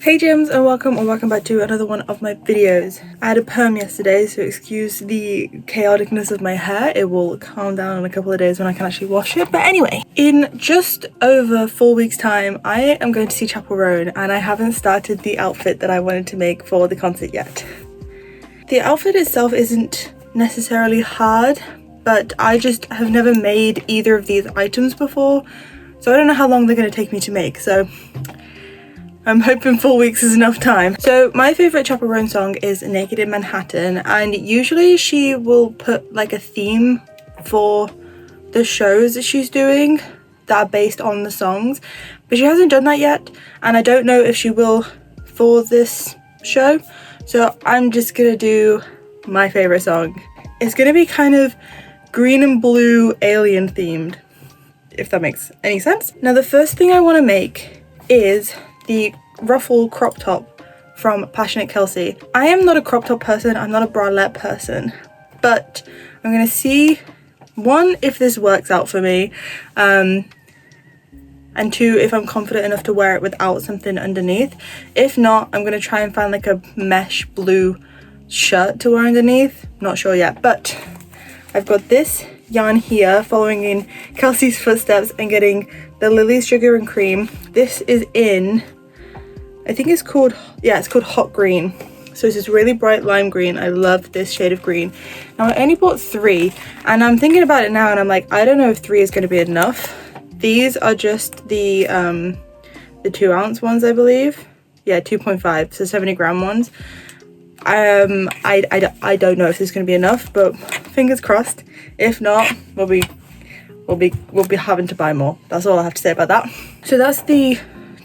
Hey gems, and welcome back to another one of my videos. I had a perm yesterday, so excuse the chaoticness of my hair. It will calm down in a couple of days when I can actually wash it. But anyway, in just over 4 weeks time, I am going to see Chapel Roan, and I haven't started the outfit that I wanted to make for the concert yet. The outfit itself isn't necessarily hard, but I just have never made either of these items before, so I don't know how long they're going to take me to make. So I'm hoping 4 weeks is enough time. So my favourite Chapel Roan song is Naked in Manhattan, and usually she will put like a theme for the shows that she's doing that are based on the songs, but she hasn't done that yet, and I don't know if she will for this show. So I'm just gonna do my favourite song. It's gonna be kind of green and blue alien themed, if that makes any sense. Now the first thing I want to make is the ruffle crop top from Passionate Kelsey. I am not a crop top person, I'm not a bralette person, but I'm gonna see, one, if this works out for me, and two, if I'm confident enough to wear it without something underneath. If not, I'm gonna try and find like a mesh blue shirt to wear underneath. Not sure yet, but I've got this yarn here following in Kelsey's footsteps and getting the Lily's Sugar and Cream. This is in, I think it's called, yeah, it's called Hot Green. So it's this really bright lime green. I love this shade of green. Now I only bought 3, and I'm thinking about it now and I'm like, I don't know if 3 is going to be enough. These are just the 2 ounce ones, I believe. Yeah, 2.5, so 70 gram ones. I don't know if this is going to be enough, but fingers crossed. If not, we'll be having to buy more. That's all I have to say about that. So that's the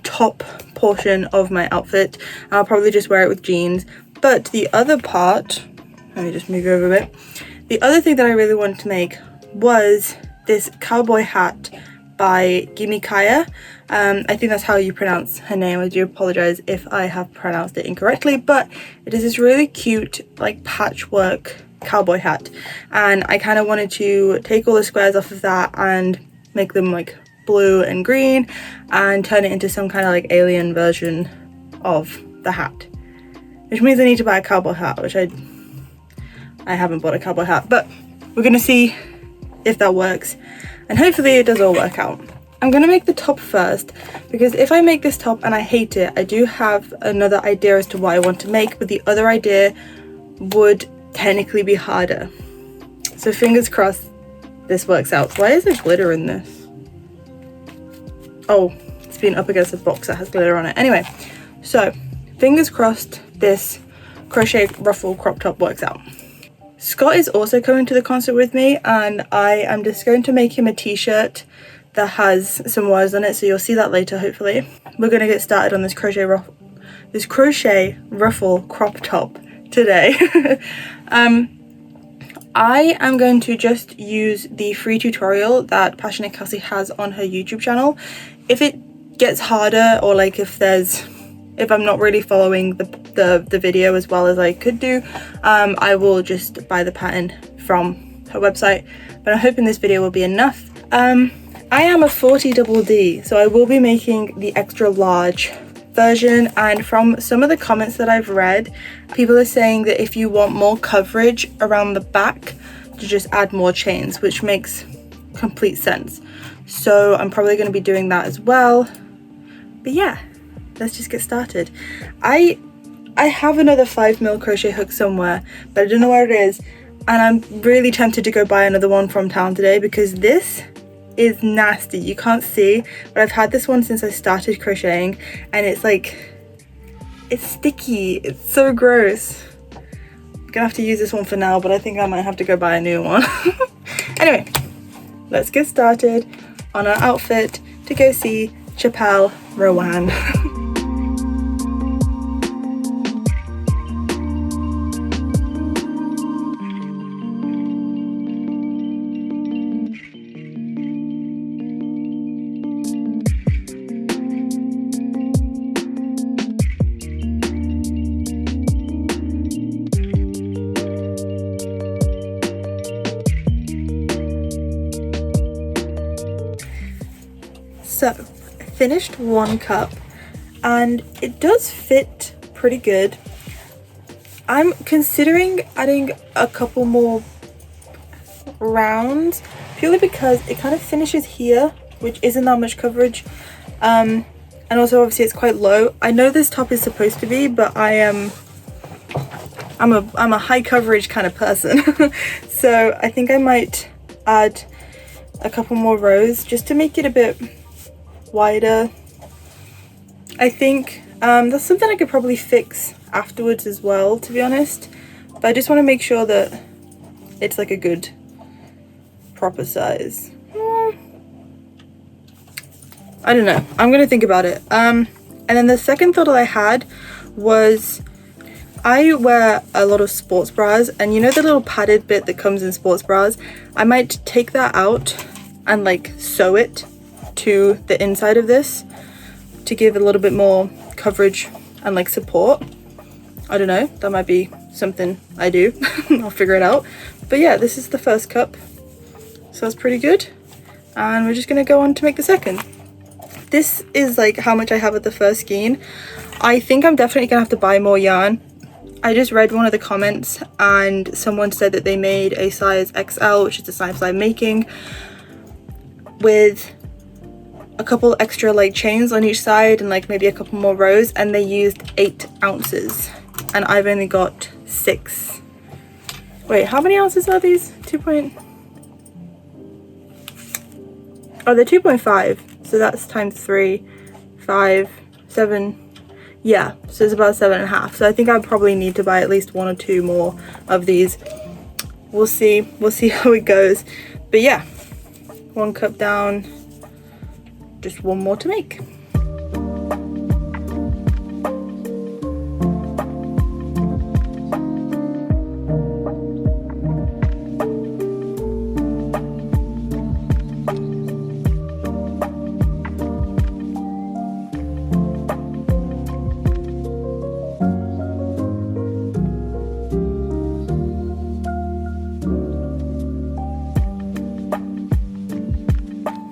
top portion of my outfit. I'll probably just wear it with jeans, but the other part, let me just move over a bit. The other thing that I really wanted to make was this cowboy hat by Gimme Kaya. I think that's how you pronounce her name. I do apologize if I have pronounced it incorrectly, but it is this really cute like patchwork cowboy hat, and I kind of wanted to take all the squares off of that and make them like blue and green and turn it into some kind of like alien version of the hat, which means I need to buy a cowboy hat, which I haven't bought a cowboy hat, but we're gonna see if that works, and hopefully it does all work out. I'm gonna make the top first, because if I make this top and I hate it, I do have another idea as to what I want to make, but the other idea would technically be harder. So fingers crossed this works out. Why is there glitter in this? Oh, it's been up against a box that has glitter on it. Anyway, so fingers crossed this crochet ruffle crop top works out. Scott is also coming to the concert with me, and I am just going to make him a t-shirt that has some words on it, so you'll see that later hopefully. We're gonna get started on this crochet ruffle crop top today. I am going to just use the free tutorial that Passionate Kelsey has on her YouTube channel. If it gets harder, or like if I'm not really following the video as well as I could do, I will just buy the pattern from her website, but I'm hoping this video will be enough. I am a 40 double D, so I will be making the extra large version, and from some of the comments that I've read, people are saying that if you want more coverage around the back, to just add more chains, which makes complete sense. So I'm probably going to be doing that as well. But yeah, let's just get started. I have another 5mm crochet hook somewhere, but I don't know where it is, and I'm really tempted to go buy another one from town today, because this is nasty. You can't see, but I've had this one since I started crocheting, and it's like, it's sticky. It's so gross. I'm gonna have to use this one for now, but I think I might have to go buy a new one. Anyway, let's get started on our outfit to go see Chapel Roan. So I finished 1 cup and it does fit pretty good. I'm considering adding a couple more rounds purely because it kind of finishes here, which isn't that much coverage, and also obviously it's quite low. I know this top is supposed to be, but I'm a high coverage kind of person. So I think I might add a couple more rows just to make it a bit wider. I think that's something I could probably fix afterwards as well, to be honest, but I just want to make sure that it's like a good proper size. I don't know, I'm gonna think about it. And then the second thought that I had was, I wear a lot of sports bras, and you know the little padded bit that comes in sports bras? I might take that out and like sew it to the inside of this to give a little bit more coverage and like support. I don't know, that might be something I do. I'll figure it out. But yeah, this is the first cup, so that's pretty good, and we're just gonna go on to make the second. This is like how much I have at the first skein. I think I'm definitely gonna have to buy more yarn. I just read one of the comments and someone said that they made a size XL, which is the size I'm making, with a couple extra like chains on each side and like maybe a couple more rows, and they used 8 ounces and I've only got 6. Wait, how many ounces are these? 2 point... Oh, they're 2.5, so that's times 3, 5, 7. Yeah, so it's about 7.5. So I think I probably need to buy at least 1 or 2 more of these. We'll see how it goes. But yeah, 1 cup down, just 1 more to make.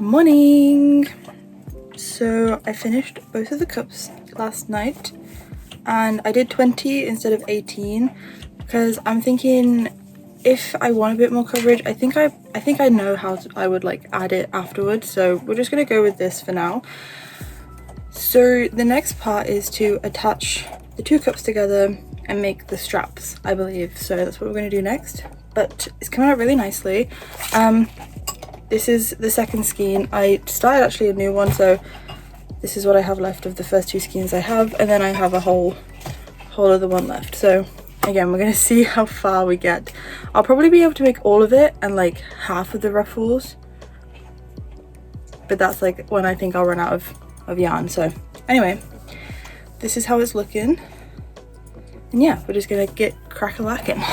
Morning! So I finished both of the cups last night, and I did 20 instead of 18 because I'm thinking if I want a bit more coverage, I think I know how I would like add it afterwards, so we're just gonna go with this for now. So the next part is to attach the 2 cups together and make the straps, I believe. So that's what we're gonna do next, but it's coming out really nicely. This is the second skein. I started actually a new one, so this is what I have left of the first 2 skeins I have, and then I have a whole other one left. So again, we're gonna see how far we get. I'll probably be able to make all of it and like half of the ruffles, but that's like when I think I'll run out of yarn. So anyway, this is how it's looking, and yeah, we're just gonna get crack-a-lacking.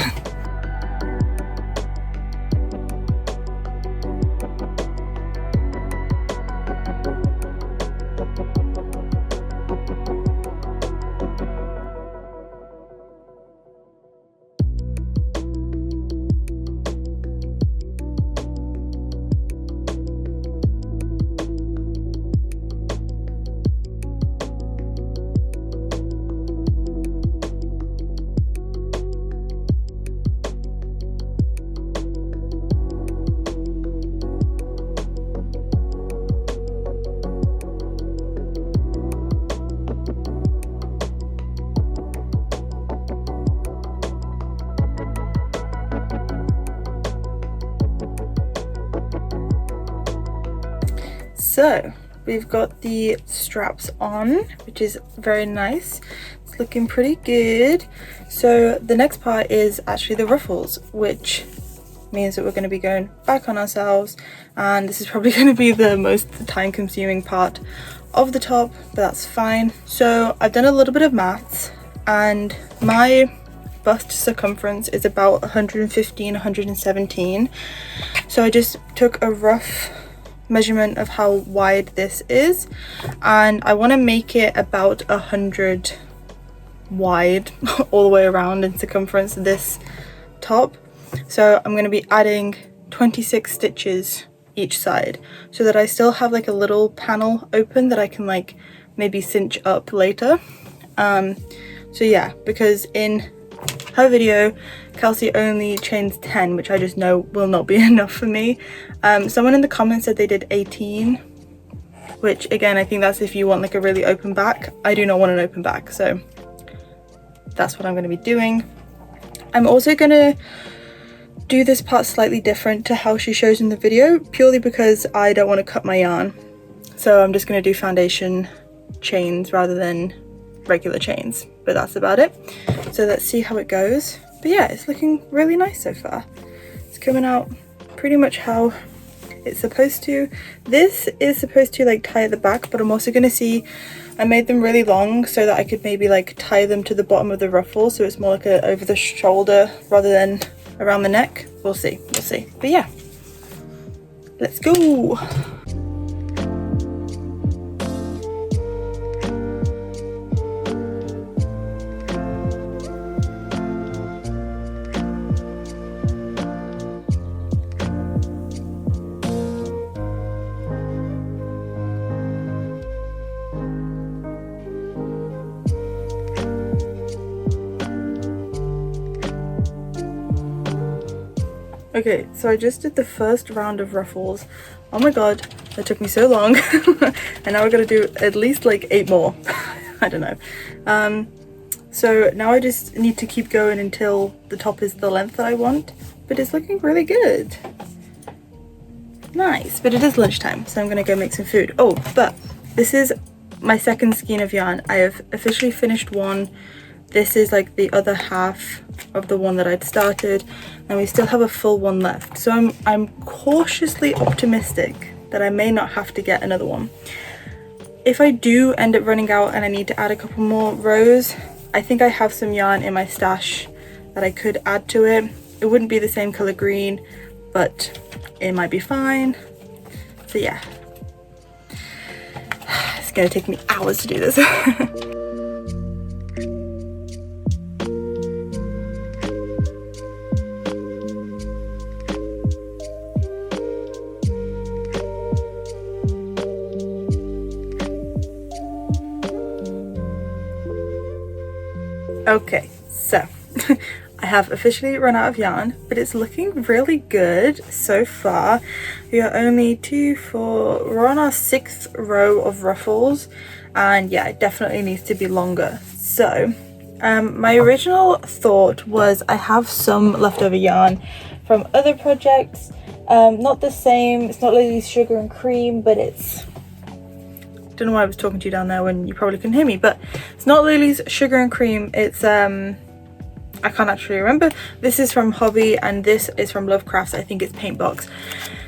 So we've got the straps on, which is very nice. It's looking pretty good. So the next part is actually the ruffles, which means that we're going to be going back on ourselves, and this is probably going to be the most time consuming part of the top, but that's fine. So I've done a little bit of maths, and my bust circumference is about 117. So I just took a rough measurement of how wide this is, and I want to make it about 100 wide all the way around in circumference, this top. So I'm going to be adding 26 stitches each side, so that I still have like a little panel open that I can like maybe cinch up later. So yeah, because in her video Kelsey only chains 10, which I just know will not be enough for me. Someone in the comments said they did 18, which again, I think that's if you want like a really open back. I do not want an open back, so that's what I'm going to be doing. I'm also going to do this part slightly different to how she shows in the video, purely because I don't want to cut my yarn. So I'm just going to do foundation chains rather than regular chains, but that's about it. So let's see how it goes. But yeah, it's looking really nice so far. It's coming out pretty much how it's supposed to. This is supposed to like tie at the back, but I'm also going to see, I made them really long so that I could maybe like tie them to the bottom of the ruffle, so it's more like a over the shoulder rather than around the neck. We'll see, but yeah, let's go. Okay, so I just did the first round of ruffles. Oh my god, that took me so long. And now we're gonna do at least like 8 more. I don't know. So now I just need to keep going until the top is the length that I want, but it's looking really good. Nice, but it is lunchtime, so I'm gonna go make some food. Oh, but this is my second skein of yarn. I have officially finished one. This is like the other half of the one that I'd started, and we still have a full one left. So I'm cautiously optimistic that I may not have to get another one. If I do end up running out and I need to add a couple more rows, I think I have some yarn in my stash that I could add to it. It wouldn't be the same color green, but it might be fine. So yeah, it's gonna take me hours to do this. Okay, so I have officially run out of yarn, but it's looking really good so far. We are only we're on our 6th row of ruffles, and yeah, it definitely needs to be longer. So my original thought was I have some leftover yarn from other projects, not the same, it's not Lily's Sugar and Cream, but it's, don't know why I was talking to you down there when you probably couldn't hear me, but it's not Lily's Sugar and Cream. It's I can't actually remember. This is from Hobby and this is from Lovecrafts. I think it's Paint Box.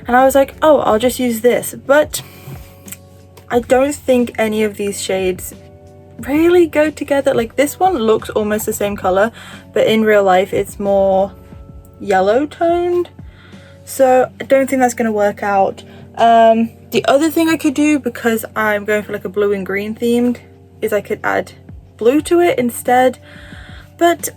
And I was like, oh, I'll just use this, but I don't think any of these shades really go together. Like this one looks almost the same color, but in real life it's more yellow toned, so I don't think that's going to work out. The other thing I could do, because I'm going for like a blue and green themed, is I could add blue to it instead, but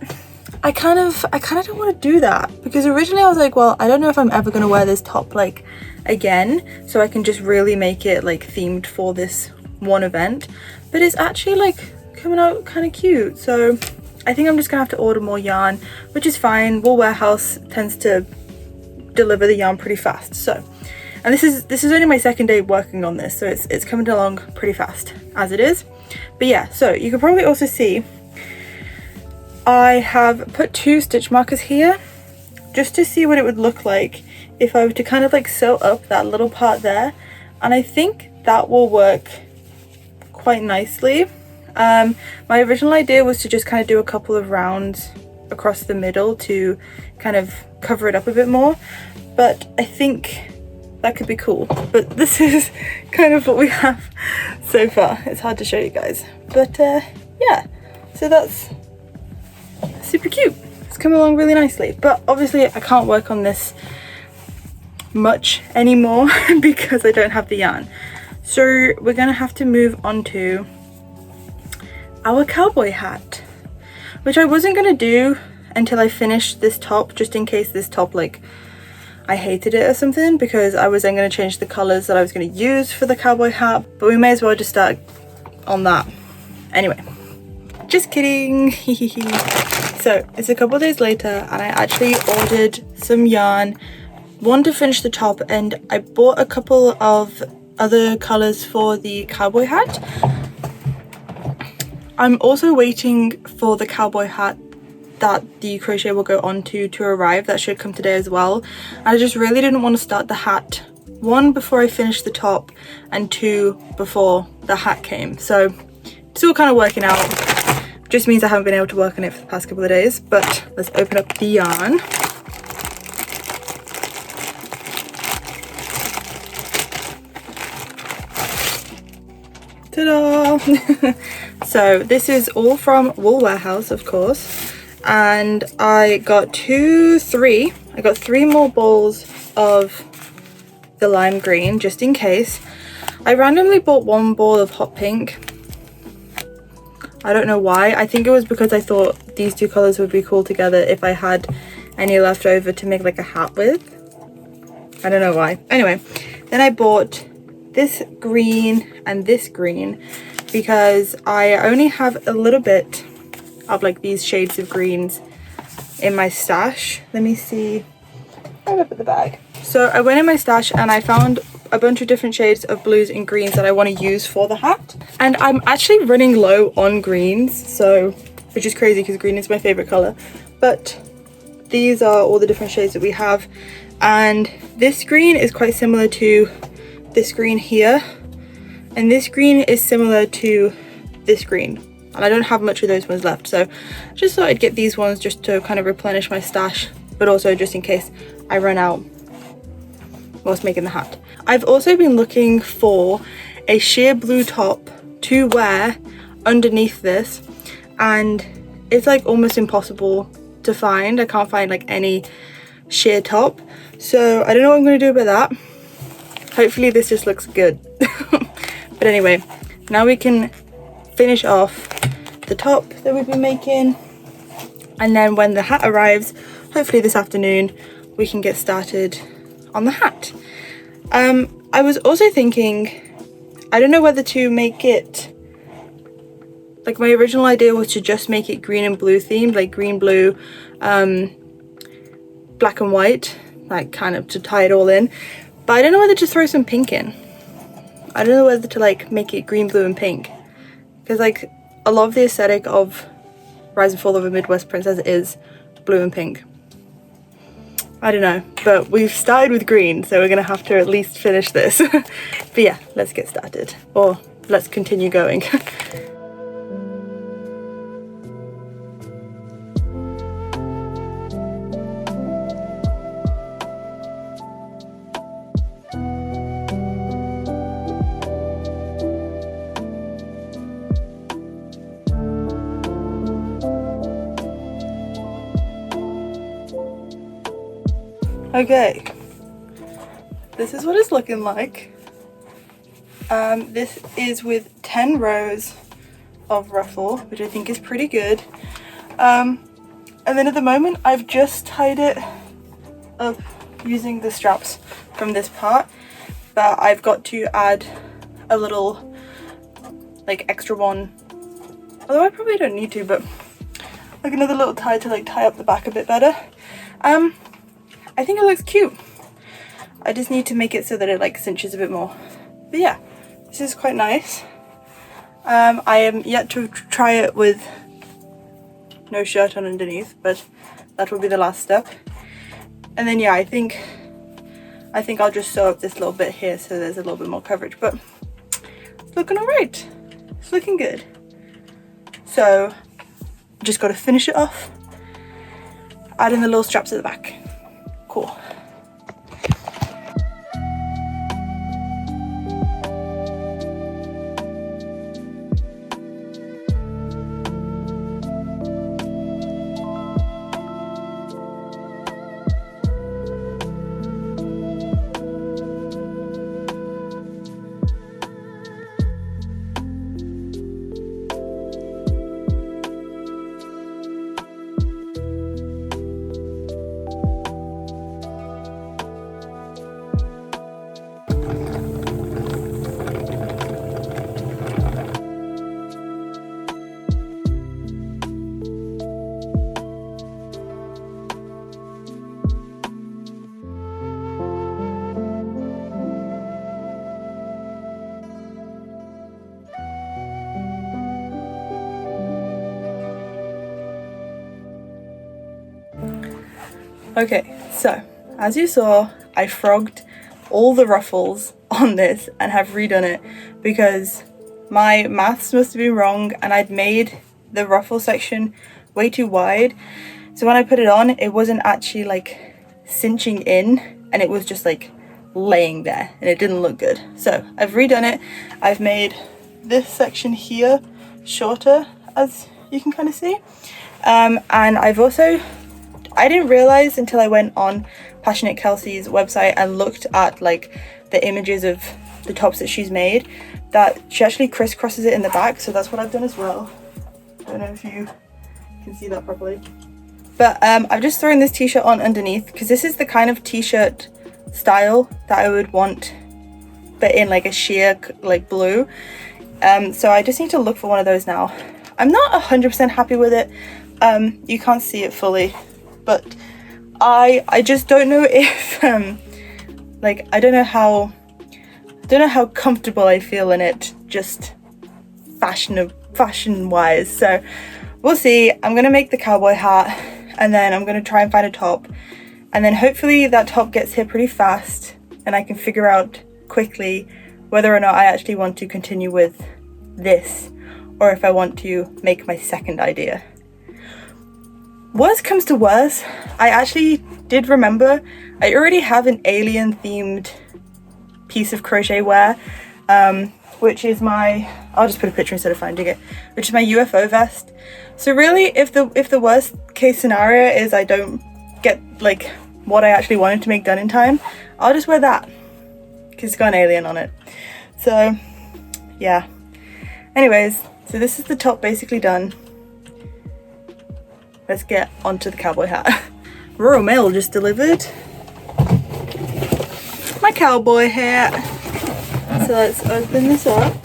I kind of don't want to do that, because originally I was like, well, I don't know if I'm ever going to wear this top like again, so I can just really make it like themed for this one event. But it's actually like coming out kind of cute, so I think I'm just gonna have to order more yarn, which is fine. Wool Warehouse tends to deliver the yarn pretty fast, so. And this is only my 2nd day working on this, so it's coming along pretty fast as it is. But yeah, so you can probably also see I have put 2 stitch markers here just to see what it would look like if I were to kind of like sew up that little part there, and I think that will work quite nicely. My original idea was to just kind of do a couple of rounds across the middle to kind of cover it up a bit more, but I think that could be cool. But this is kind of what we have so far. It's hard to show you guys, but yeah, so that's super cute. It's come along really nicely, but obviously I can't work on this much anymore because I don't have the yarn. So we're gonna have to move on to our cowboy hat, which I wasn't gonna do until I finished this top, just in case this top, like, I hated it or something, because I was then going to change the colours that I was going to use for the cowboy hat. But we may as well just start on that. Anyway, just kidding. So it's a couple days later and I actually ordered some yarn, one to finish the top, and I bought a couple of other colors for the cowboy hat. I'm also waiting for the cowboy hat that the crochet will go on to arrive. That should come today as well. I just really didn't want to start the hat, one, before I finished the top, and two, before the hat came. So it's all kind of working out. Just means I haven't been able to work on it for the past couple of days. But let's open up the yarn. Ta-da! So this is all from Wool Warehouse, of course, and I got three more balls of the lime green just in case. I randomly bought one ball of hot pink. I don't know why. I think it was because I thought these two colors would be cool together if I had any left over to make like a hat with. I don't know why. Anyway, then I bought this green and this green because I only have a little bit of like these shades of greens in my stash. Let me see. Where did I put the bag? So I went in my stash and I found a bunch of different shades of blues and greens that I want to use for the hat. And I'm actually running low on greens, so, which is crazy because green is my favorite color. But these are all the different shades that we have. And this green is quite similar to this green here. And this green is similar to this green. And I don't have much of those ones left. So just thought I'd get these ones just to kind of replenish my stash, but also just in case I run out whilst making the hat. I've also been looking for a sheer blue top to wear underneath this, and it's like almost impossible to find. I can't find like any sheer top, so I don't know what I'm going to do about that. Hopefully this just looks good. But anyway, now we can finish off the top that we've been making, and then when the hat arrives, hopefully this afternoon, we can get started on the hat. I was also thinking, I don't know whether to make it, like my original idea was to just make it green and blue themed, like green, blue, black and white, like kind of to tie it all in. But I don't know whether to throw some pink in. I don't know whether to like make it green, blue and pink. Because like a lot of the aesthetic of Rise and Fall of a Midwest Princess is blue and pink. I don't know, but we've started with green, so we're gonna have to at least finish this. But yeah, let's get started, or let's continue going. Okay, this is what it's looking like. This is with 10 rows of ruffle, which I think is pretty good. And then at the moment I've just tied it up using the straps from this part, but I've got to add a little like extra one, although I probably don't need to, but like another little tie to like tie up the back a bit better. I think it looks cute. I just need to make it so that it like cinches a bit more. But yeah, this is quite nice. I am yet to try it with no shirt on underneath, but that will be the last step. And then yeah, I think I'll just sew up this little bit here so there's a little bit more coverage, but it's looking alright. It's looking good. So just got to finish it off, add in the little straps at the back. Cool. Okay, so as you saw, I frogged all the ruffles on this and have redone it because my maths must have been wrong and I'd made the ruffle section way too wide. So when I put it on, it wasn't actually like cinching in and it was just like laying there and it didn't look good. So I've redone it. I've made this section here shorter, as you can kind of see. And I've also, I didn't realize until I went on Passionate Kelsey's website and looked at like the images of the tops that she's made, that she actually crisscrosses it in the back. So that's what I've done as well. I don't know if you can see that properly. But I've just thrown this t-shirt on underneath because this is the kind of t-shirt style that I would want, but in like a sheer like blue. So I just need to look for one of those now. I'm not 100% happy with it. You can't see it fully, but I just don't know if like I don't know how comfortable I feel in it, just fashion wise. So we'll see. I'm gonna make the cowboy hat and then I'm gonna try and find a top, and then hopefully that top gets here pretty fast and I can figure out quickly whether or not I actually want to continue with this or if I want to make my second idea. Worst comes to worst, I actually did remember I already have an alien themed piece of crochet wear, which is my, I'll just put a picture instead of finding it, which is my UFO vest. So really, if the worst case scenario is I don't get like what I actually wanted to make done in time, I'll just wear that because it's got an alien on it. So yeah, anyways, so this is the top basically done. Let's get onto the cowboy hat. Royal Mail just delivered my cowboy hat. So let's open this up.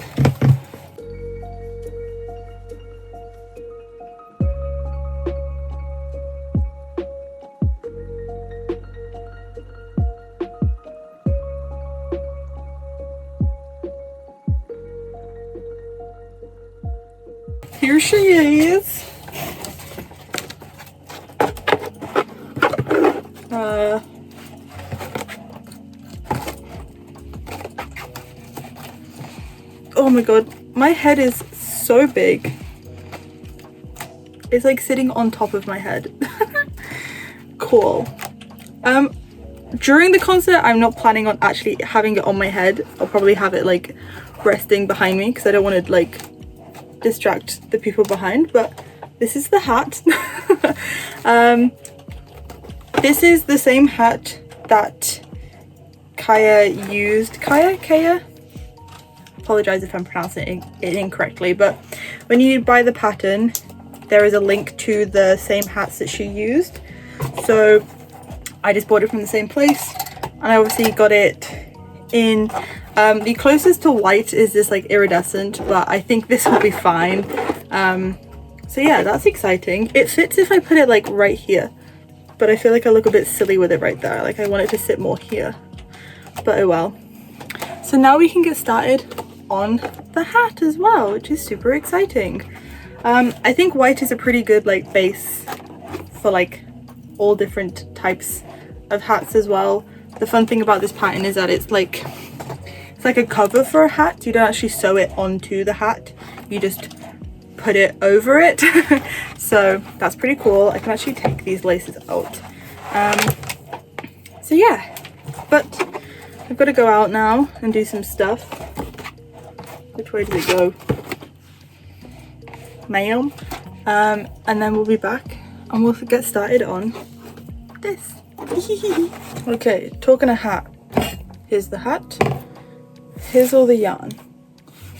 Here she is. Oh my god, my head is so big. It's like sitting on top of my head. Cool. During the concert, I'm not planning on actually having it on my head. I'll probably have it like resting behind me because I don't want to like distract the people behind, but this is the hat. This is the same hat that Kaya used. Kaya? Apologize if I'm pronouncing it incorrectly, but when you buy the pattern, there is a link to the same hats that she used. So I just bought it from the same place, and I obviously got it in the closest to white is this like iridescent, but I think this will be fine. So yeah, that's exciting. It fits if I put it like right here, but I feel like I look a bit silly with it right there. Like I want it to sit more here, but oh well. So now we can get started on the hat as well, which is super exciting. I think white is a pretty good like base for like all different types of hats as well. The fun thing about this pattern is that it's like a cover for a hat. You don't actually sew it onto the hat, you just put it over it. So that's pretty cool. I can actually take these laces out. So yeah, but I've got to go out now and do some stuff. Which way does it go? Ma'am. And then we'll be back and we'll get started on this. Okay, talking of hat. Here's the hat. Here's all the yarn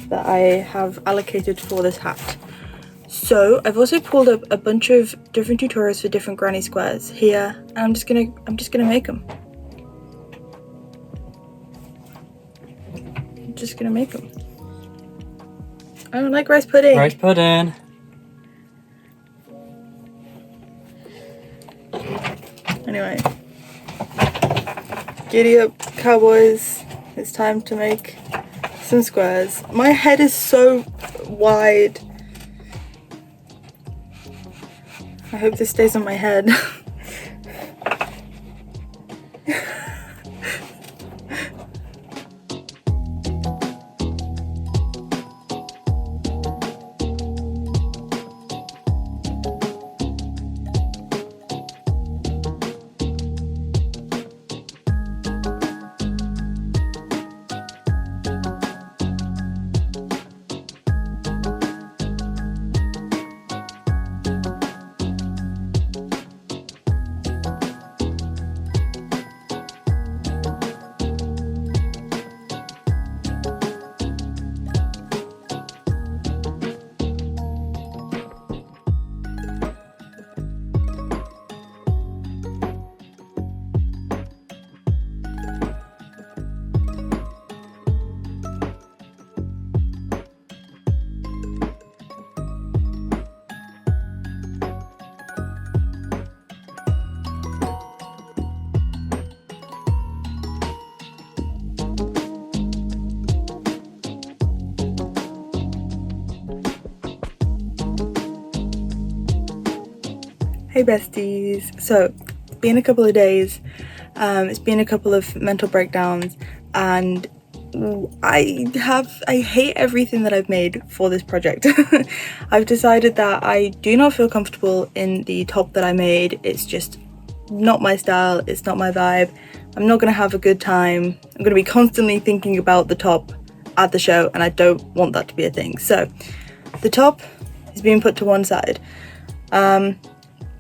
that I have allocated for this hat. So I've also pulled up a bunch of different tutorials for different granny squares here, and I'm just gonna make them. Just gonna make them. I don't like rice pudding. Rice pudding. Anyway, giddy up, cowboys. It's time to make some squares. My head is so wide. I hope this stays on my head. Hey besties. So it's been a couple of days, it's been a couple of mental breakdowns, and I hate everything that I've made for this project. I've decided that I do not feel comfortable in the top that I made. It's just not my style, it's not my vibe. I'm not gonna have a good time. I'm gonna be constantly thinking about the top at the show, and I don't want that to be a thing. So the top is being put to one side.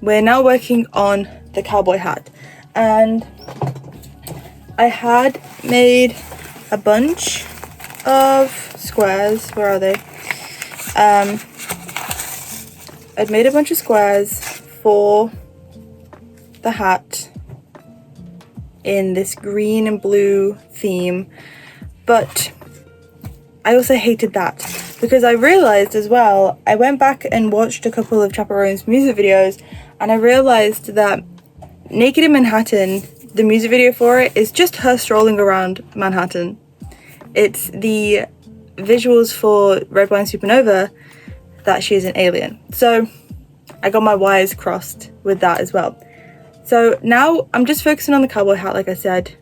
We're now working on the cowboy hat, and I had made a bunch of squares. Where are they? I'd made a bunch of squares for the hat in this green and blue theme, but I also hated that because I realized as well, I went back and watched a couple of Chaperone's music videos, and I realized that Naked in Manhattan, the music video for it, is just her strolling around Manhattan. It's the visuals for Red Wine Supernova that she's an alien. So I got my wires crossed with that as well. So now I'm just focusing on the cowboy hat, like I said,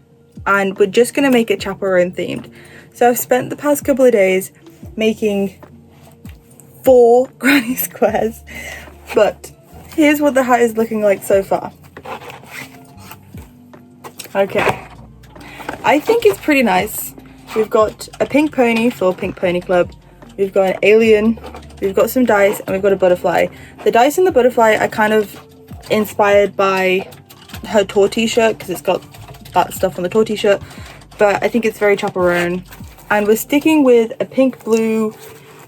and we're just gonna make it Chaperone themed. So I've spent the past couple of days making 4 granny squares, but here's what the hat is looking like so far. Okay, I think it's pretty nice. We've got a pink pony for Pink Pony Club, we've got an alien, we've got some dice, and we've got a butterfly. The dice and the butterfly are kind of inspired by her tour t-shirt because it's got that stuff on the tour t-shirt, but I think it's very Chaperone. And we're sticking with a pink, blue,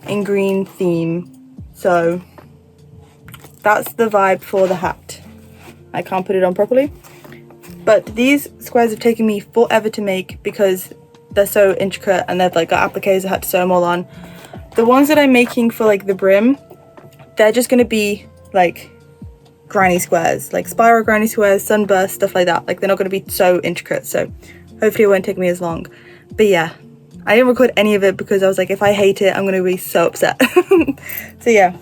and green theme, so that's the vibe for the hat. I can't put it on properly, but these squares have taken me forever to make because they're so intricate and they've like got appliques. I had to sew them all on. The ones that I'm making for like the brim, they're just going to be like granny squares, like spiral granny squares, sunburst, stuff like that. Like they're not going to be so intricate, so hopefully it won't take me as long. But yeah, I didn't record any of it because I was like, if I hate it, I'm going to be so upset. So yeah,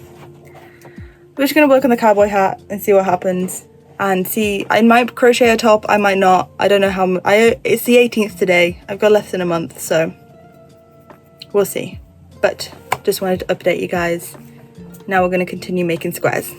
we're just going to work on the cowboy hat and see what happens, and see, I might crochet a top, I might not, I don't know how. It's the 18th today, I've got less than a month, so we'll see. But just wanted to update you guys. Now we're going to continue making squares.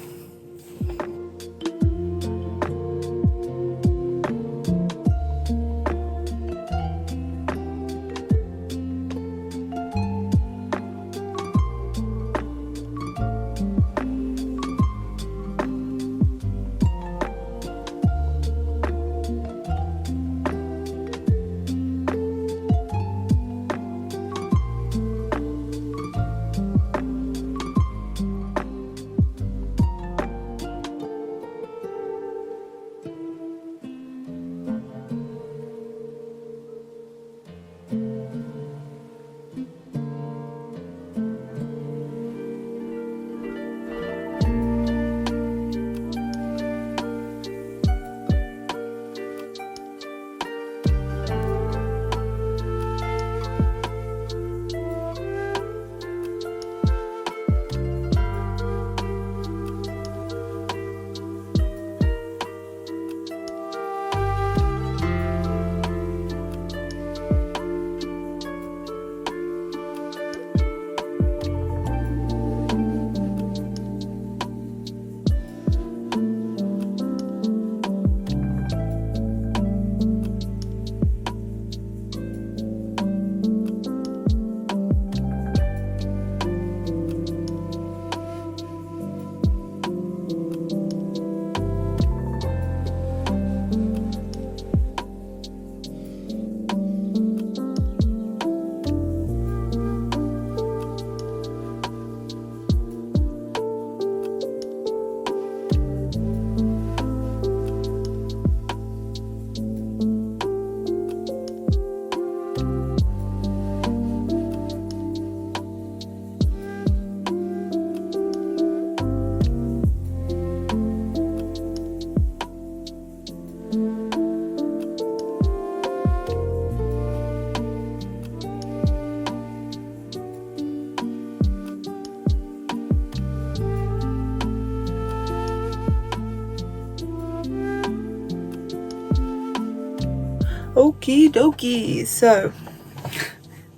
Okie dokie. So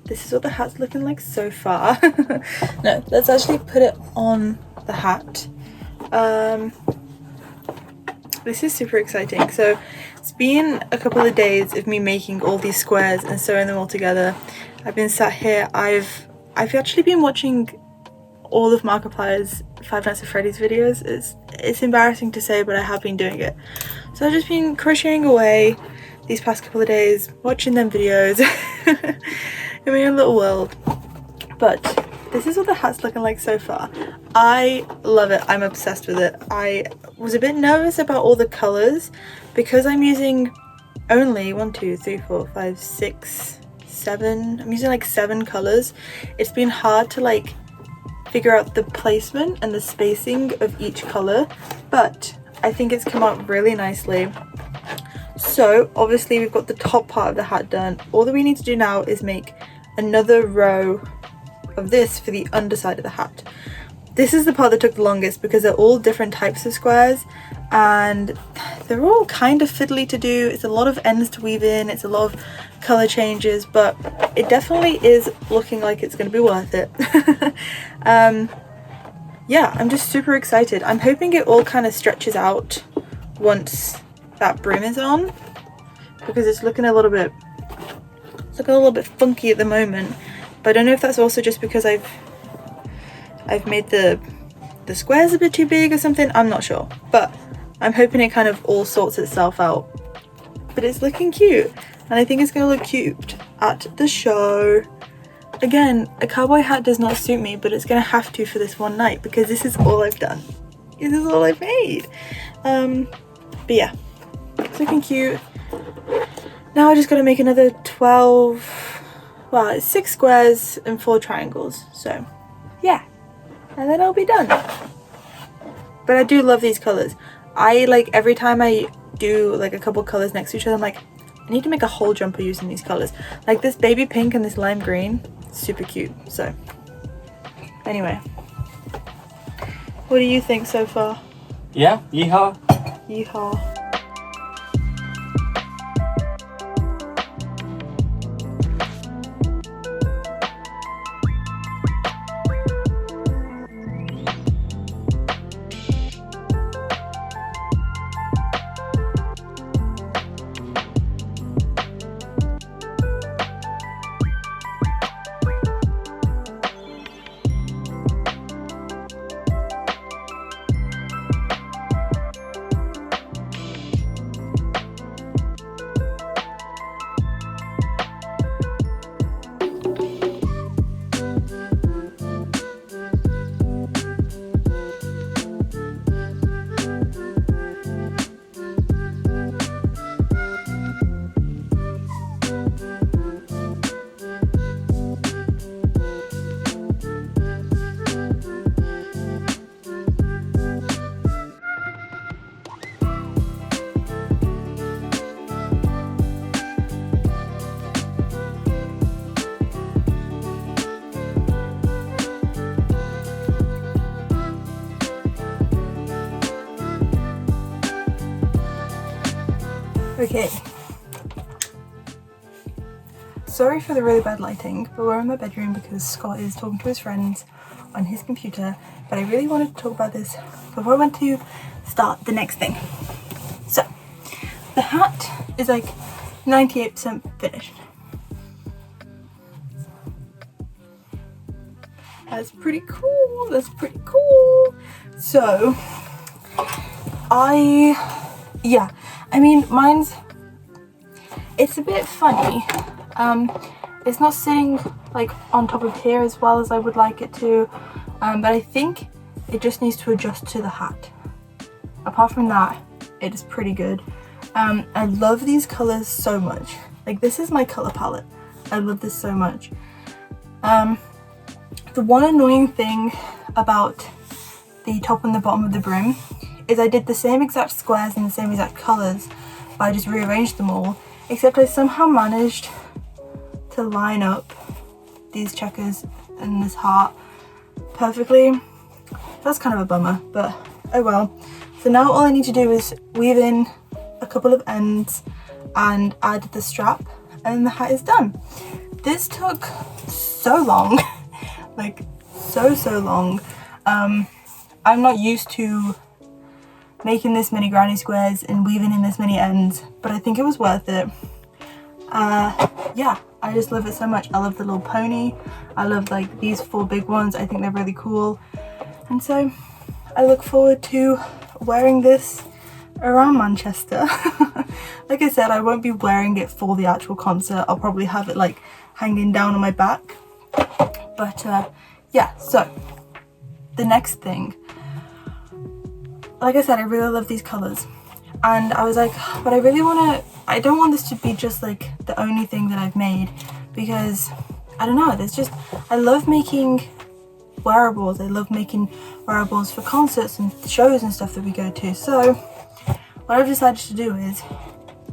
this is what the hat's looking like so far. No, let's actually put it on the hat. This is super exciting. So it's been a couple of days of me making all these squares and sewing them all together. I've been sat here. I've actually been watching all of Markiplier's Five Nights at Freddy's videos. It's embarrassing to say, but I have been doing it. So I've just been crocheting away these past couple of days, watching them videos in my own little world. But this is what the hat's looking like so far. I love it. I'm obsessed with it. I was a bit nervous about all the colours because I'm using only 1, 2, 3, 4, 5, 6, 7. I'm using like 7 colours. It's been hard to like figure out the placement and the spacing of each colour, but I think it's come out really nicely. So obviously we've got the top part of the hat done. All that we need to do now is make another row of this for the underside of the hat. This is the part that took the longest because they're all different types of squares and they're all kind of fiddly to do. It's a lot of ends to weave in, it's a lot of colour changes, but it definitely is looking like it's going to be worth it. Yeah, I'm just super excited. I'm hoping it all kind of stretches out once that brim is on, because it's looking a little bit funky at the moment. But I don't know if that's also just because I've made the squares a bit too big or something. I'm not sure, but I'm hoping it kind of all sorts itself out. But it's looking cute, and I think it's going to look cute at the show. Again, a cowboy hat does not suit me, but it's going to have to for this one night because this is all I've done. This is all I've made. But yeah, it's looking cute. Now I just got to make another 12, well, it's 6 squares and 4 triangles. So yeah, and then I'll be done. But I do love these colours. I like every time I do like a couple colours next to each other, I'm like, I need to make a whole jumper using these colours. Like this baby pink and this lime green, super cute. So anyway, what do you think so far? Yeah, yeehaw. Yeehaw. Okay, sorry for the really bad lighting, but we're in my bedroom because Scott is talking to his friends on his computer, but I really wanted to talk about this before I went to start the next thing. So, the hat is like 98% finished. That's pretty cool, that's pretty cool. So, I mean, it's a bit funny. It's not sitting like on top of here as well as I would like it to, but I think it just needs to adjust to the hat. Apart from that, it is pretty good. I love these colors so much. Like, this is my color palette. I love this so much. The one annoying thing about the top and the bottom of the brim is I did the same exact squares and the same exact colors, but I just rearranged them all, except I somehow managed to line up these checkers and this heart perfectly. That's kind of a bummer, but oh well. So now all I need to do is weave in a couple of ends and add the strap, and the hat is done. This took so long, like so long. I'm not used to making this many granny squares and weaving in this many ends, but I think it was worth it. Yeah, I just love it so much. I love the little pony. I love like these 4 big ones. I think they're really cool, and so I look forward to wearing this around Manchester. Like I said, I won't be wearing it for the actual concert. I'll probably have it like hanging down on my back, but yeah. So the next thing, like I said, I really love these colors, and I was like, but I don't want this to be just like the only thing that I've made, because I don't know, I love making wearables. I love making wearables for concerts and shows and stuff that we go to. So what I've decided to do is,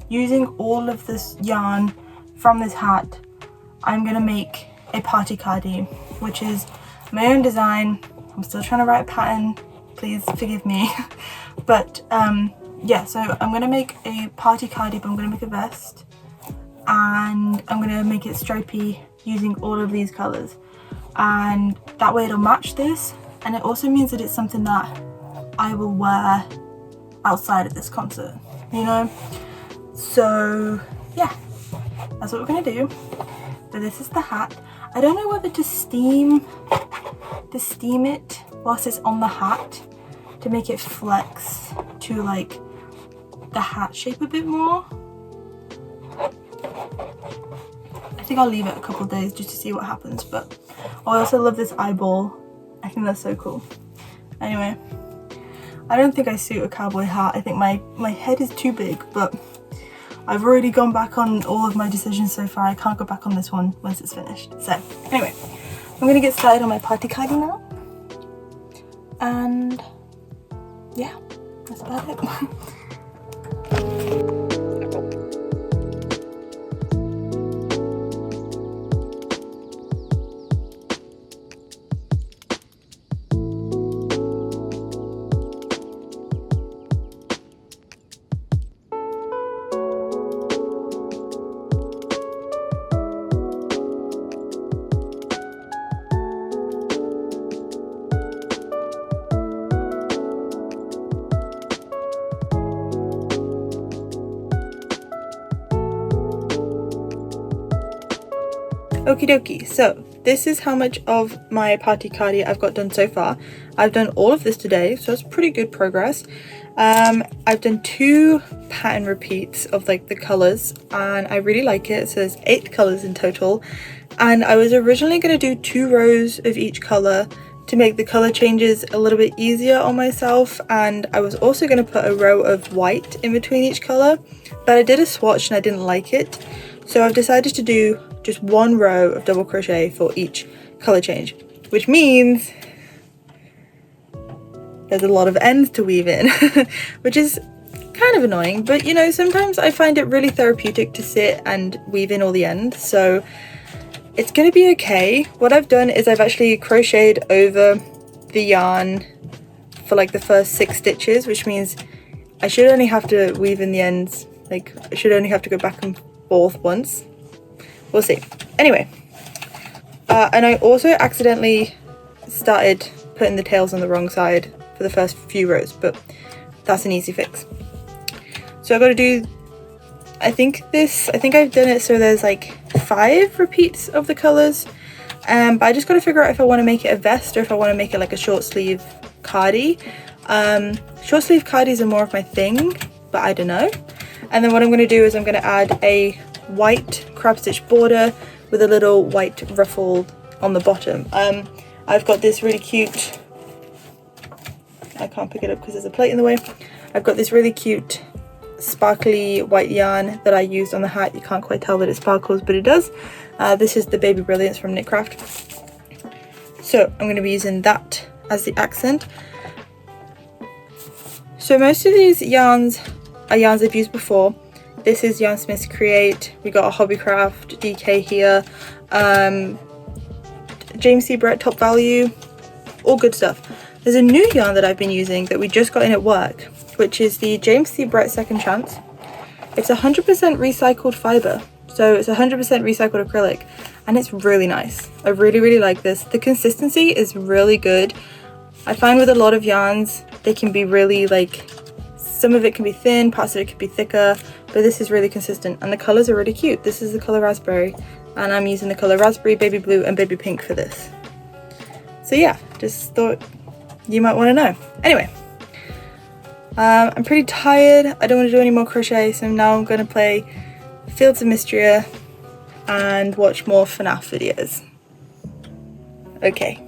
using all of this yarn from this hat, I'm gonna make a party cardie, which is my own design. I'm still trying to write a pattern, please forgive me. But yeah, so I'm gonna make a party cardie, but I'm gonna make a vest, and I'm gonna make it stripy using all of these colors, and that way it'll match this, and it also means that it's something that I will wear outside of this concert, you know. So yeah, that's what we're gonna do. So this is the hat. I don't know whether to steam it whilst it's on the hat to make it flex to like the hat shape a bit more. I think I'll leave it a couple of days just to see what happens, but I also love this eyeball. I think that's so cool. Anyway, I don't think I suit a cowboy hat. I think my head is too big, but I've already gone back on all of my decisions so far. I can't go back on this one once it's finished. So anyway, I'm gonna get started on my party cardie now, and yeah, that's about it. Okie dokie, so this is how much of my party cardie I've got done so far. I've done all of this today, so it's pretty good progress. I've done 2 pattern repeats of like the colors, and I really like it. So there's 8 colors in total, and I was originally going to do 2 rows of each color to make the color changes a little bit easier on myself, and I was also going to put a row of white in between each color, but I did a swatch and I didn't like it, so I've decided to do just 1 row of double crochet for each color change, which means there's a lot of ends to weave in, which is kind of annoying, but you know, sometimes I find it really therapeutic to sit and weave in all the ends, so it's gonna be okay. What I've done is I've actually crocheted over the yarn for like the first 6 stitches, which means I should only have to weave in the ends, like I should only have to go back and forth once. We'll see. Anyway, and I also accidentally started putting the tails on the wrong side for the first few rows, but that's an easy fix. So I've got to do, I think I've done it so there's like 5 repeats of the colors, but I just got to figure out if I want to make it a vest or if I want to make it like a short sleeve cardie. Short sleeve cardies are more of my thing, but I don't know. And then what I'm going to do is I'm going to add a white crab stitch border with a little white ruffle on the bottom. I've got this really cute, I can't pick it up because there's a plate in the way. I've got this really cute sparkly white yarn that I used on the hat. You can't quite tell that it sparkles, but it does. This is the Baby Brilliance from Knitcraft. So I'm going to be using that as the accent. So most of these yarns are yarns I've used before. This is Yarn Smith's Create. We got a Hobbycraft DK here. James C. Brett Top Value. All good stuff. There's a new yarn that I've been using that we just got in at work, which is the James C. Brett Second Chance. It's 100% recycled fiber, so it's 100% recycled acrylic, and it's really nice. I really like this. The consistency is really good. I find with a lot of yarns, they can be really like, some of it can be thin, parts of it can be thicker, but this is really consistent, and the colors are really cute. This is the color raspberry, and I'm using the color raspberry, baby blue, and baby pink for this. So yeah, just thought you might want to know. Anyway, I'm pretty tired. I don't want to do any more crochet, so now I'm going to play Fields of Mystria and watch more FNAF videos. Okay.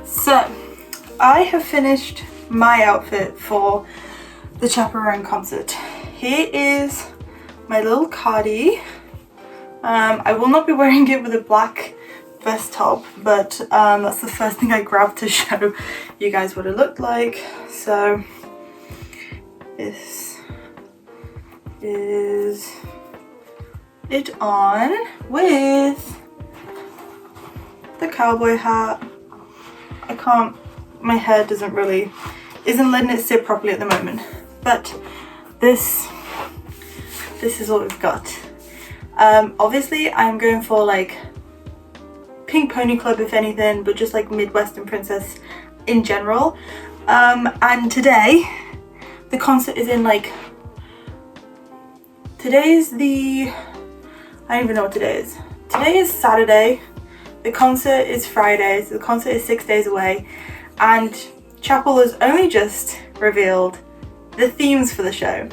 So, I have finished my outfit for the chaperone concert. Here is my little cardi. I will not be wearing it with a black vest top, but that's the first thing I grabbed to show you guys what it looked like. So, this is it on with the cowboy hat. I can't, my hair isn't letting it sit properly at the moment, but this is what we've got. Obviously I'm going for like pink pony club if anything, but just like Midwestern princess in general. And today the concert is in like, today's the, I don't even know what today is. Today is Saturday. The concert is Friday, so the concert is 6 days away, and Chapel has only just revealed the themes for the show.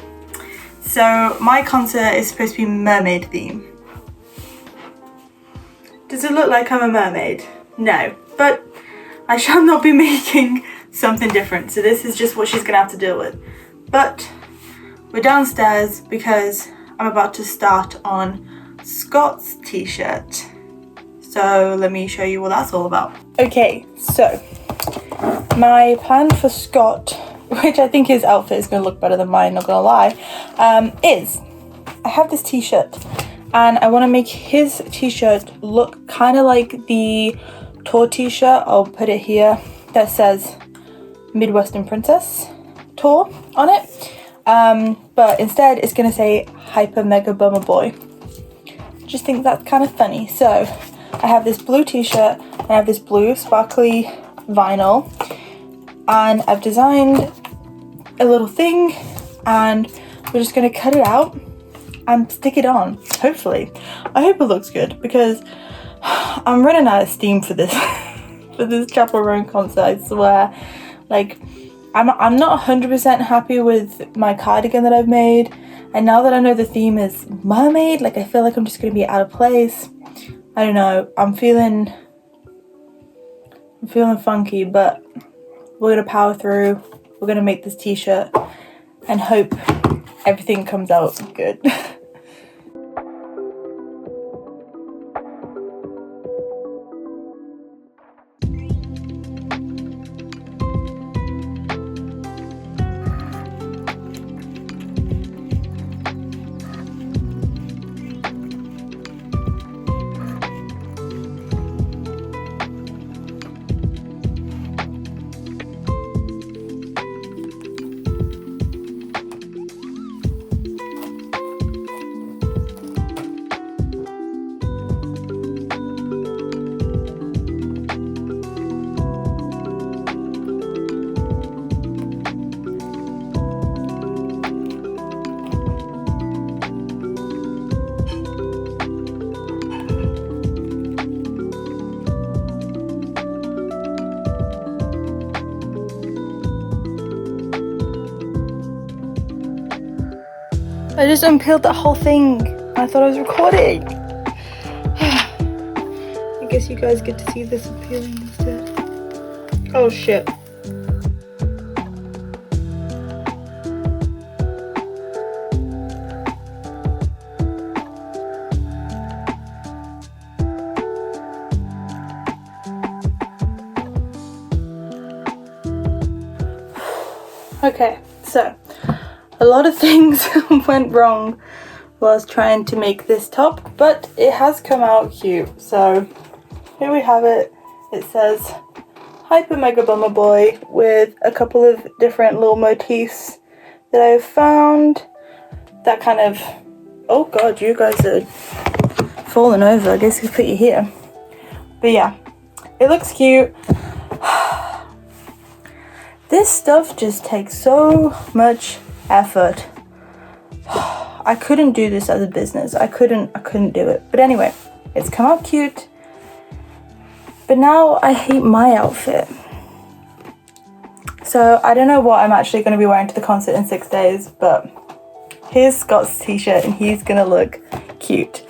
So my concert is supposed to be mermaid theme. Does it look like I'm a mermaid? No, but I shall not be making something different, so this is just what she's gonna have to deal with. But we're downstairs because I'm about to start on Scott's t-shirt. So let me show you what that's all about. Okay, so my plan for Scott, which I think his outfit is going to look better than mine, not going to lie, is I have this t-shirt and I want to make his t-shirt look kind of like the tour t-shirt. I'll put it here that says Midwestern Princess Tour on it. But instead it's going to say Hyper Mega Bummer Boy. Just think that's kind of funny. So I have this blue t-shirt and I have this blue sparkly vinyl, and I've designed a little thing and we're just going to cut it out and stick it on, hopefully. I hope it looks good because I'm running out of steam for this for this chaperone concert, I swear. Like, I'm not 100% happy with my cardigan that I've made, and now that I know the theme is mermaid, like I feel like I'm just going to be out of place. I don't know, I'm feeling funky, but we're gonna power through. We're gonna make this t-shirt and hope everything comes out good. I just unpeeled that whole thing. I thought I was recording. I guess you guys get to see this unpeeling instead. Oh shit. Okay, so a lot of things went wrong whilst trying to make this top, but it has come out cute. So here we have it. It says Hyper Mega Bummer Boy with a couple of different little motifs that I've found that kind of, oh god, you guys are falling over. I guess we put you here. But yeah, it looks cute. This stuff just takes so much effort. I couldn't do this as a business. I couldn't do it. But anyway, it's come out cute. But now I hate my outfit. So I don't know what I'm actually going to be wearing to the concert in 6 days, but here's Scott's t-shirt and he's going to look cute.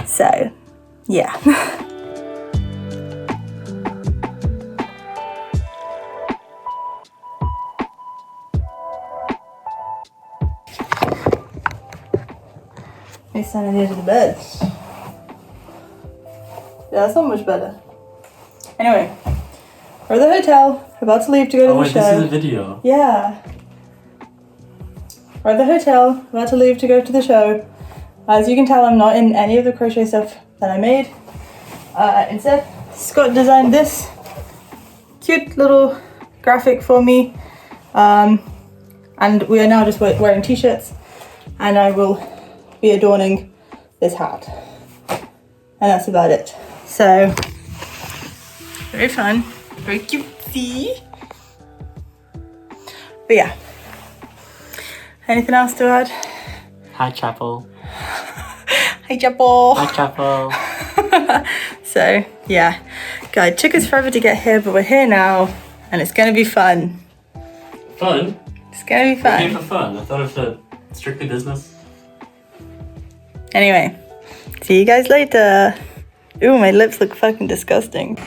So, yeah. He's standing near to the bed. Yeah, that's not much better. Anyway, we're at the hotel, about to leave to go to the show. Oh wait, this is a video. Yeah. We're at the hotel, about to leave to go to the show. As you can tell, I'm not in any of the crochet stuff that I made. Instead, Scott designed this cute little graphic for me. And we are now just wearing t-shirts, and I will be adorning this hat. And that's about it. So, very fun, very cutesy. But yeah. Anything else to add? Hi, Chapel. Hi, Chapel. Hi, Chapel. So, yeah. God, it took us forever to get here, but we're here now, and it's gonna be fun. Fun? It's gonna be fun. We came for fun. I thought it was strictly business. Anyway, see you guys later. Ooh, my lips look fucking disgusting.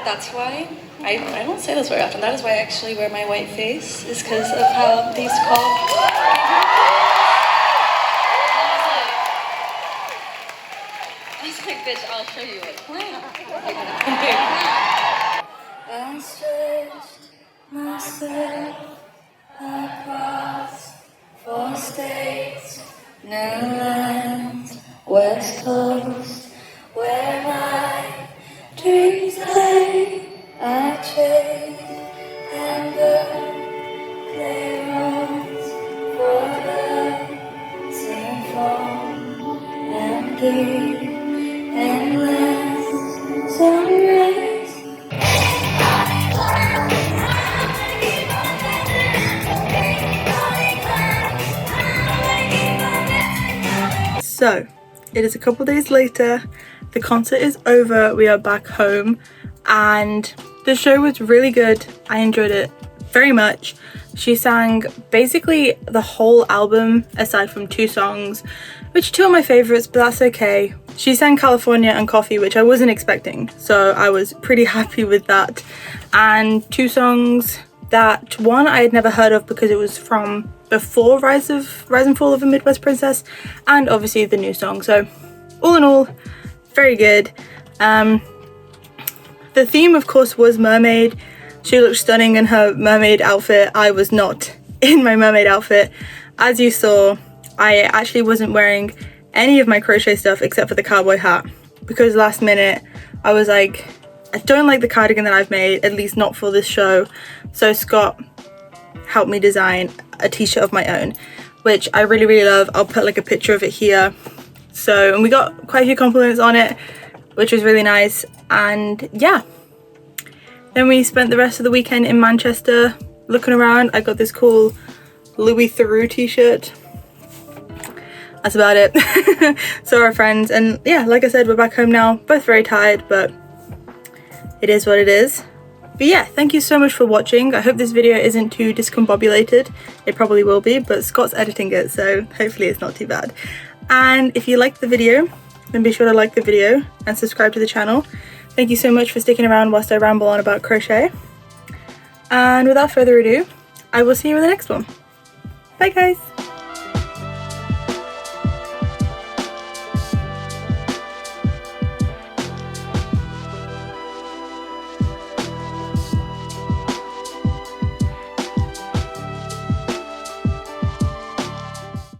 That's why I don't say this very often. That is why I actually wear my white face, is because of how they used to call. I was like, bitch, I'll show you a plan. I stretched myself across 4 states, no lands, West Coast, where my dreams lay. I chase and burn, play roads for the same fall and give endless sunrise. So, it is a couple days later, the concert is over, we are back home, and the show was really good. I enjoyed it very much. She sang basically the whole album aside from 2 songs, which are 2 of my favorites, but that's okay. She sang California and Coffee, which I wasn't expecting, so I was pretty happy with that. And 2 songs that one I had never heard of because it was from before Rise and Fall of a Midwest Princess, and obviously the new song. So all in all, very good. The theme of course was mermaid. She looked stunning in her mermaid outfit. I was not in my mermaid outfit. As you saw, I actually wasn't wearing any of my crochet stuff except for the cowboy hat, because last minute I was like, I don't like the cardigan that I've made, at least not for this show. So Scott helped me design a t-shirt of my own, which I really, really love. I'll put like a picture of it here. So, and we got quite a few compliments on it, which was really nice. And yeah, then we spent the rest of the weekend in Manchester looking around. I got this cool Louis Theroux t-shirt. That's about it. So our friends, and yeah, like I said, we're back home now, both very tired, but it is what it is. But yeah, thank you so much for watching. I hope this video isn't too discombobulated. It probably will be, but Scott's editing it, so hopefully it's not too bad. And if you liked the video, then be sure to like the video and subscribe to the channel. Thank you so much for sticking around whilst I ramble on about crochet. And without further ado, I will see you in the next one. Bye guys!